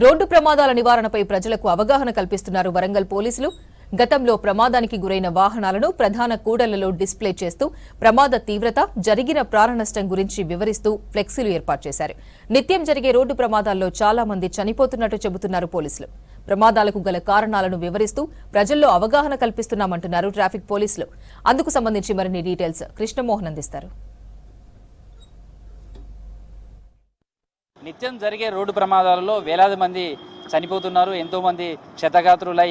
Road ప్రమాదాల నివారణపై ప్రజలకు అవగాహన కల్పిస్తున్నారు వరంగల్ పోలీసులు. గతంలో ప్రమాదానికి గురైన వాహనాలను ప్రధాన కూడళ్లలో డిస్ప్లే చేస్తూ ప్రమాద తీవ్రత, జరిగిన ప్రాణనష్టం గురించి వివరిస్తూ ఫ్లెక్సీలు ఏర్పాటు చేశారు. నిత్యం జరిగే రోడ్డు ప్రమాదాల్లో చాలా మంది చనిపోతున్నట్టు చెబుతున్నారు పోలీసులు. ప్రమాదాలకు గల కారణాలను వివరిస్తూ ప్రజల్లో అవగాహన కల్పిస్తున్నామంటున్నారు ట్రాఫిక్ పోలీసులు. అందుకు సంబంధించి మరిన్ని డీటెయిల్స్ కృష్ణమోహన్ అందిస్తారు. నిత్యం జరిగే రోడ్డు ప్రమాదాలలో వేలాది మంది చనిపోతున్నారు. ఎంతోమంది క్షతగాత్రులై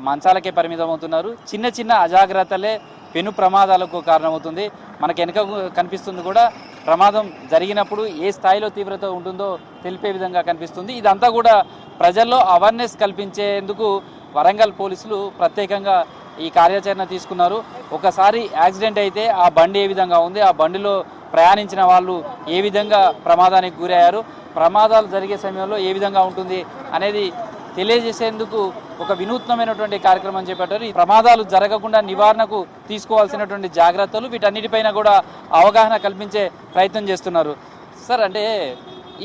మంచాలకే పరిమితం అవుతున్నారు. చిన్న చిన్న అజాగ్రత్తలే పెను ప్రమాదాలకు కారణమవుతుంది. మనకు వెనుక కనిపిస్తుంది కూడా ప్రమాదం జరిగినప్పుడు ఏ స్థాయిలో తీవ్రత ఉంటుందో తెలిపే విధంగా కనిపిస్తుంది. ఇదంతా కూడా ప్రజల్లో అవేర్నెస్ కల్పించేందుకు వరంగల్ పోలీసులు ప్రత్యేకంగా ఈ కార్యాచరణ తీసుకున్నారు. ఒకసారి యాక్సిడెంట్ అయితే ఆ బండి ఏ విధంగా ఉంది, ఆ బండిలో ప్రయాణించిన వాళ్ళు ఏ విధంగా ప్రమాదానికి గురయ్యారు, ప్రమాదాలు జరిగే సమయంలో ఏ విధంగా ఉంటుంది అనేది తెలియజేసేందుకు ఒక వినూత్నమైనటువంటి కార్యక్రమం చేపట్టారు. ఈ ప్రమాదాలు జరగకుండా నివారణకు తీసుకోవాల్సినటువంటి జాగ్రత్తలు, వీటన్నిటిపైన కూడా అవగాహన కల్పించే ప్రయత్నం చేస్తున్నారు. సార్, అంటే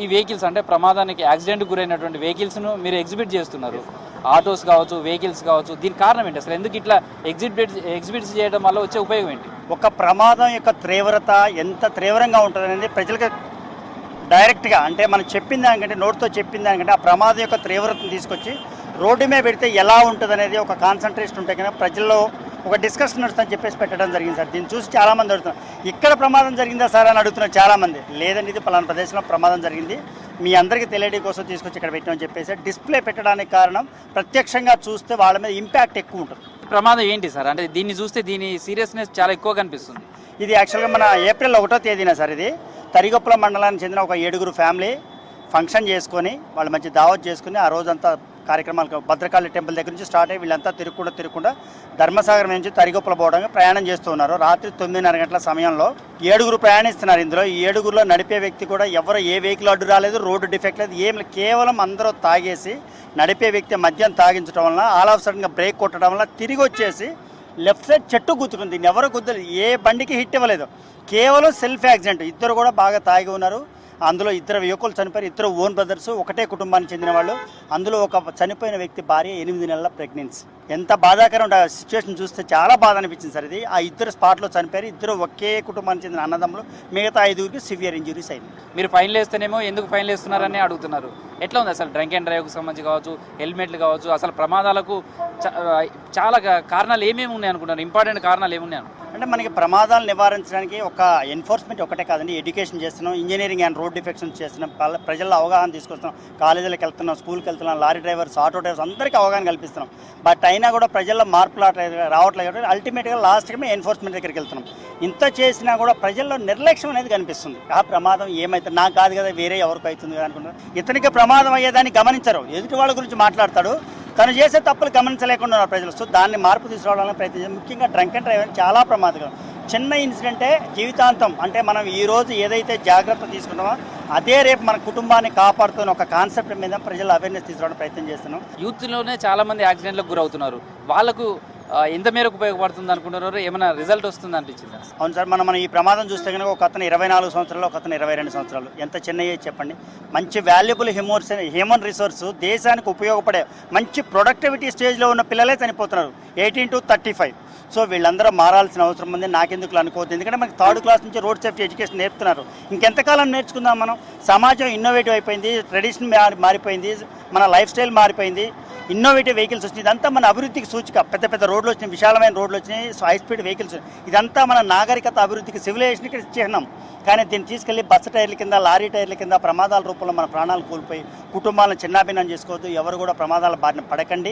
ఈ వెహికల్స్ అంటే ప్రమాదానికి యాక్సిడెంట్ గురైనటువంటి వెహికల్స్ను మీరు ఎగ్జిబిట్ చేస్తున్నారు. ఆటోస్ కావచ్చు, వెహికల్స్ కావచ్చు, దీని కారణం ఏంటి? అసలు ఎందుకు ఇట్లా ఎగ్జిబిట్స్ చేయడం వల్ల వచ్చే ఉపయోగం ఏంటి? ఒక ప్రమాదం యొక్క తీవ్రత ఎంత తీవ్రంగా ఉంటుంది అనేది ప్రజలకు డైరెక్ట్గా, అంటే మనం చెప్పిన దానికంటే, నోటితో చెప్పిన దానికంటే ఆ ప్రమాదం యొక్క తీవ్రతను తీసుకొచ్చి రోడ్డు మీద పెడితే ఎలా ఉంటుంది అనేది ఒక కాన్సన్ట్రేషన్ ఉంటే కనుక ప్రజల్లో ఒక డిస్కషన్ నడుస్తుందని చెప్పేసి పెట్టడం జరిగింది సార్. దీన్ని చూసి చాలామంది అడుగుతున్నారు, ఇక్కడ ప్రమాదం జరిగిందా సార్ అని అడుగుతున్నారు చాలామంది. లేదండి, ఇది పలానా ప్రదేశంలో ప్రమాదం జరిగింది, మీ అందరికీ తెలియడం కోసం తీసుకొచ్చి ఇక్కడ పెట్టామని చెప్పేసి డిస్ప్లే పెట్టడానికి కారణం ప్రత్యక్షంగా చూస్తే వాళ్ళ మీద ఇంపాక్ట్ ఎక్కువ ఉంటుంది. ప్రమాదం ఏంటి సార్? అంటే దీన్ని చూస్తే దీని సీరియస్నెస్ చాలా ఎక్కువ కనిపిస్తుంది. ఇది యాక్చువల్గా మన ఏప్రిల్ 1వ తేదీన సార్, ఇది తరిగొప్పల మండలానికి చెందిన ఒక 7 ఫ్యామిలీ ఫంక్షన్ చేసుకొని వాళ్ళు మంచి దావత్ చేసుకుని ఆ రోజంతా కార్యక్రమాలు భద్రకాళి టెంపుల్ దగ్గర నుంచి స్టార్ట్ అయ్యి వీళ్ళంతా తిరుగుకుండా ధర్మసాగరం నుంచి తరిగొప్పల పోవడానికి ప్రయాణం చేస్తూ ఉన్నారు. రాత్రి 9:30 గంటల సమయంలో 7 ప్రయాణిస్తున్నారు. ఇందులో ఈ 7లో నడిపే వ్యక్తి కూడా ఎవరు ఏ వెహికల్ అడ్డు రాలేదు, రోడ్డు డిఫెక్ట్ లేదు, ఏం కేవలం అందరూ తాగేసి నడిపే వ్యక్తి మద్యం తాగించడం వలన ఆల్ ఆఫ్ సడన్గా బ్రేక్ కొట్టడం వల్ల తిరిగి వచ్చేసి లెఫ్ట్ సైడ్ చెట్టు గుద్దుకుంది. ఎవరు గుద్దలేదు, ఏ బండికి హిట్ ఇవ్వలేదు, కేవలం సెల్ఫ్ యాక్సిడెంట్. ఇద్దరు కూడా బాగా తాగి ఉన్నారు. అందులో 2 యువకులు చనిపోయారు, 2 ఓన్ బ్రదర్స్, ఒకటే కుటుంబానికి చెందిన వాళ్ళు. అందులో ఒక చనిపోయిన వ్యక్తి భార్య 8 నెలల ప్రెగ్నెన్సీ. ఎంత బాధాకరం ఆ సిచ్యువేషన్ చూస్తే చాలా బాధ అనిపించింది సార్. ఇది ఆ 2 స్పాట్లో చనిపోయారు. 2 ఒకే కుటుంబానికి చెందిన అన్నదమ్ములు, మిగతా 5కి సివియర్ ఇంజురీస్ అయింది. మీరు ఫైన్లు వేస్తేనేమో ఎందుకు ఫైన్లు వేస్తున్నారని అడుగుతున్నారు. ఎట్లా ఉంది అసలు డ్రంక్ అండ్ డ్రైవ్కి సంబంధించి కావచ్చు, హెల్మెట్లు కావచ్చు, అసలు ప్రమాదాలకు చాలా కారణాలు ఏమేమి ఉన్నాయి అనుకుంటున్నారు? ఇంపార్టెంట్ కారణాలు ఏమున్నాయి? అంటే మనకి ప్రమాదాలు నివారించడానికి ఒక ఎన్ఫోర్స్మెంట్ ఒకటే కాదండి, ఎడ్యుకేషన్ చేస్తున్నాం, ఇంజనీరింగ్ అండ్ రోడ్ డిఫెక్షన్స్ చేస్తున్నాం, ప్రజల్లో అవగాహన తీసుకొస్తున్నాం, కాలేజీలకు వెళ్తున్నాం, స్కూల్కి వెళ్తున్నాం, లారీ డ్రైవర్స్, ఆటో డ్రైవర్స్ అందరికీ అవగాహన కల్పిస్తున్నాం. బట్ అయినా కూడా ప్రజల్లో మార్పులు రావట్లేదు. అల్టిమేట్గా లాస్ట్గా మేము ఎన్ఫోర్స్మెంట్ దగ్గరికి వెళ్తున్నాం. ఇంత చేసినా కూడా ప్రజల్లో నిర్లక్ష్యం అనేది కనిపిస్తుంది. ఆ ప్రమాదం ఏమైతే నాకు కాదు కదా, వేరే ఎవరికి అవుతుంది కదా అనుకుంటారు. ఇతనికి ప్రమాదం అయ్యేదాన్ని గమనించరు, ఎదుటి వాళ్ళ గురించి మాట్లాడతాడు, తను చేసే తప్పులు గమనించలేకుండా ఉన్నారు ప్రజలు. సో దాన్ని మార్పు తీసుకురావడానికి ప్రయత్నించారు. ముఖ్యంగా డ్రంక్ అండ్ డ్రైవ్ చాలా ప్రమాదకరం. చిన్న ఇన్సిడెంటే జీవితాంతం, అంటే మనం ఈరోజు ఏదైతే జాగ్రత్త తీసుకుంటామో అదే రేపు మన కుటుంబాన్ని కాపాడుతున్న ఒక కాన్సెప్ట్ మీద ప్రజలు అవేర్నెస్ తీసుకురావడానికి ప్రయత్నం చేస్తున్నాం. యూత్లోనే చాలామంది యాక్సిడెంట్లకు గురవుతున్నారు. వాళ్ళకు ఎంత మేరకు ఉపయోగపడుతుంది అనుకుంటున్నారు? ఏమైనా రిజల్ట్ వస్తుంది అనిపించింది? అవును సార్, మనం ఈ ప్రమాదం చూస్తే కనుక ఒక అతను 24 సంవత్సరాలు, ఒక అతను 22 సంవత్సరాలు. ఎంత చిన్న ఏజ్ చెప్పండి. మంచి వాల్యుబుల్ హ్యూమన్ రిసోర్స్, దేశానికి ఉపయోగపడే మంచి ప్రొడక్టివిటీ స్టేజ్లో ఉన్న పిల్లలే చనిపోతున్నారు, 18 to 35. సో వీళ్ళందరూ మారాల్సిన అవసరం ఉంది. నాకెందుకు అనుకోవద్దు, ఎందుకంటే మనకి 3rd క్లాస్ నుంచి రోడ్ సేఫ్టీ ఎడ్యుకేషన్ నేర్పుతున్నారు. ఇంకెంతకాలం నేర్చుకుందాం మనం? సమాజం ఇన్నోవేటివ్ అయిపోయింది, ట్రెడిషన్ మారిపోయింది, మన లైఫ్ స్టైల్ మారిపోయింది, ఇన్నోవేటివ్ వెహికల్స్ వచ్చినాయి. ఇదంతా మన అభివృద్ధికి సూచిక. పెద్ద పెద్ద రోడ్లు వచ్చినాయి, విశాలమైన రోడ్లు వచ్చినాయి, హై స్పీడ్ వెహికల్స్. ఇదంతా మన నాగరికత అభివృద్ధికి, సివిలైజేషన్కి చిహ్నం. కానీ దీన్ని తీసుకెళ్లి బస్సు టైర్ల కింద, లారీ టైర్ల కింద ప్రమాదాల రూపంలో మన ప్రాణాలు కోల్పోయి కుటుంబాలను చిన్నాభిన్నం చేసుకోవద్దు. ఎవరు కూడా ప్రమాదాల బారిన పడకండి.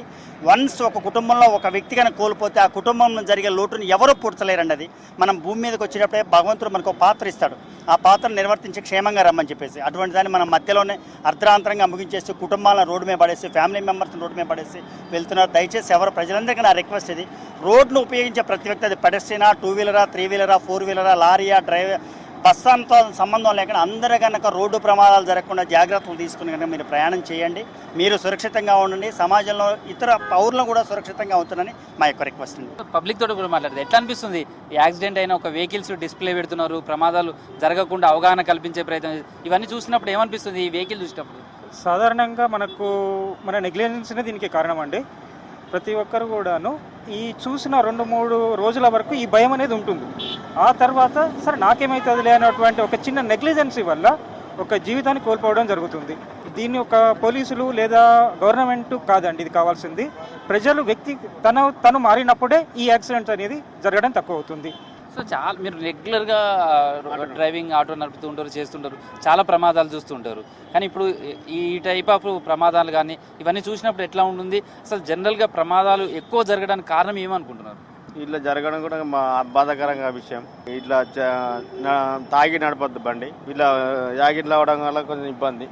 వన్స్ ఒక కుటుంబంలో ఒక వ్యక్తి కనుక కోల్పోతే ఆ కుటుంబంలో జరిగే లోటుని ఎవరూ పూడ్చలేరండి. అది మనం భూమి మీదకి వచ్చేటప్పుడే భగవంతుడు మనకు పాత్ర ఇస్తాడు, ఆ పాత్రను నిర్వర్తించి క్షేమంగా రమ్మని చెప్పేసి. అటువంటి దాన్ని మనం మధ్యలోనే అర్ధరాంతరంగా ముగించేసి కుటుంబాలను రోడ్డు మీద పడేసి, ఫ్యామిలీ మెంబర్స్ని రోడ్డు మీద పడేసి వెళ్తున్నారు. దయచేసి ఎవరు ప్రజలందరికీ నా రిక్వెస్ట్ ఇది, రోడ్ను ఉపయోగించే ప్రతి వ్యక్తి, అది పెడెస్ట్రియనా, 2 వీలరా, 3 వీలరా, 4 వీలరా, లారీయా, డ్రైవర్, బస్సాంతో సంబంధం లేకుండా అందరూ కనుక రోడ్డు ప్రమాదాలు జరగకుండా జాగ్రత్తలు తీసుకుని కనుక మీరు ప్రయాణం చేయండి. మీరు సురక్షితంగా ఉండండి, సమాజంలో ఇతర పౌరులను కూడా సురక్షితంగా ఉంటుందని మా యొక్క రిక్వెస్ట్ అండి. పబ్లిక్ తోటి కూడా మాట్లాడితే ఎట్లా అనిపిస్తుంది? యాక్సిడెంట్ అయిన ఒక వెహికల్స్ డిస్ప్లే పెడుతున్నారు, ప్రమాదాలు జరగకుండా అవగాహన కల్పించే ప్రయత్నం, ఇవన్నీ చూసినప్పుడు ఏమనిపిస్తుంది? ఈ వెహికల్ చూసినప్పుడు సాధారణంగా మన నెగ్లిజెన్స్నే దీనికి కారణం అండి. ప్రతి ఒక్కరు కూడాను ఈ చూసిన 2-3 రోజుల వరకు ఈ భయం అనేది ఉంటుంది. ఆ తర్వాత సరే నాకేమవుతుందిలే అనేటువంటి ఒక చిన్న నెగ్లిజెన్సీ వల్ల ఒక జీవితాన్ని కోల్పోవడం జరుగుతుంది. దీన్ని ఒక పోలీసులు లేదా గవర్నమెంట్ కాదండి ఇది కావాల్సింది. ప్రజలు వ్యక్తి తను మారినప్పుడే ఈ యాక్సిడెంట్ అనేది జరగడం తక్కువ అవుతుంది. సో చాలా మీరు రెగ్యులర్గా డ్రైవింగ్ ఆటో నడుపుతూ ఉంటారు, చేస్తుంటారు, చాలా ప్రమాదాలు చూస్తుంటారు. కానీ ఇప్పుడు ఈ టైప్ ఆఫ్ ప్రమాదాలు కానీ ఇవన్నీ చూసినప్పుడు ఎట్లా ఉంటుంది? అసలు జనరల్గా ప్రమాదాలు ఎక్కువ జరగడానికి కారణం ఏమనుకుంటున్నారు? ఇట్లా జరగడం కూడా మా బాధాకరంగా విషయం. ఇట్లా తాగి నడపద్దు బండి, ఇట్లా యాగిట్లు అవడం వల్ల కొంచెం ఇబ్బంది.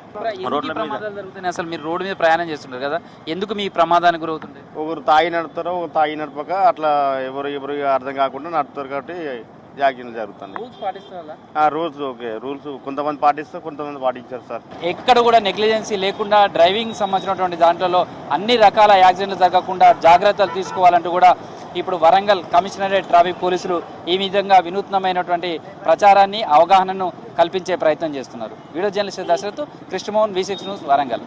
రోడ్ల ప్రమాదాలు జరుగుతున్నాయి. అసలు మీరు రోడ్డు మీద ప్రయాణం చేస్తుంటారు కదా, ఎందుకు మీ ప్రమాదానికి గురవుతుంది? ఒకరు తాగి నడుపుతారు, ఒకరు తాగి నడపక అట్లా ఎవరు అర్థం కాకుండా నడుపుతారు కాబట్టి యాక్సిడెంట్లు జరుగుతున్నాయి. రూల్స్ పాటిస్తారా? రూల్స్ ఓకే, రూల్స్ కొంతమంది పాటిస్తారు, కొంతమంది పాటించారు సార్. ఎక్కడ కూడా నెగ్లిజెన్సీ లేకుండా డ్రైవింగ్ సంబంధించినటువంటి దాంట్లో అన్ని రకాల యాక్సిడెంట్లు జరగకుండా జాగ్రత్తలు తీసుకోవాలంటూ కూడా ఇప్పుడు వరంగల్ కమిషనరేట్ ట్రాఫిక్ పోలీసులు ఈ విధంగా వినూత్నమైనటువంటి ప్రచారాన్ని, అవగాహనను కల్పించే ప్రయత్నం చేస్తున్నారు. Video journalist Dashrath, Krishnamohan, V6 news, Warangal.